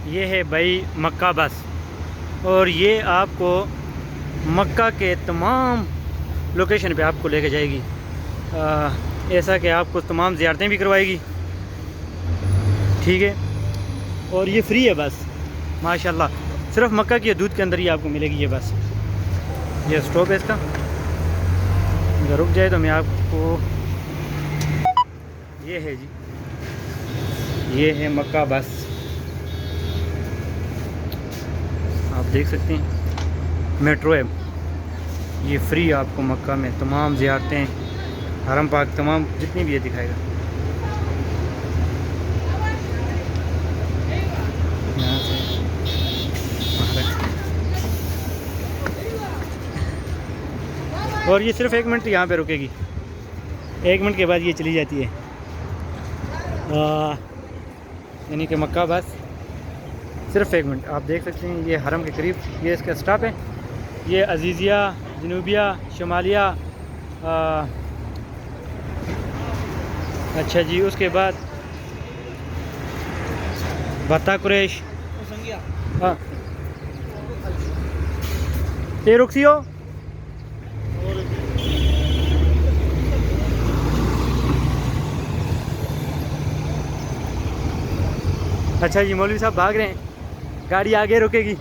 ये है भाई मक्का बस, और ये आपको मक्का के तमाम लोकेशन पे आपको लेके जाएगी। ऐसा कि आपको तमाम ज़ियारतें भी करवाएगी, ठीक है। और ये फ्री है बस, माशाल्लाह। सिर्फ मक्का की हदूद के अंदर ही आपको मिलेगी ये बस। ये स्टॉप है इसका, अगर रुक जाए तो मैं आपको, ये है जी, ये है मक्का बस, आप देख सकते हैं। मेट्रो है ये, फ्री आपको मक्का में तमाम ज़ियारतें, हरम पाक तमाम जितनी भी ये दिखाएगा। यहाँ से और ये सिर्फ 1 मिनट यहाँ पे रुकेगी, 1 मिनट के बाद ये चली जाती है। यानी कि मक्का बस सिर्फ 1 मिनट। आप देख सकते हैं ये हरम के करीब ये इसका स्टॉप है। ये अजीज़िया, जनूबिया, शमालिया, अच्छा जी, उसके बाद बता कुरैश, हाँ ये रुकसी हो। अच्छा जी, मौलवी साहब भाग रहे हैं, गाड़ी आगे रुकेगी।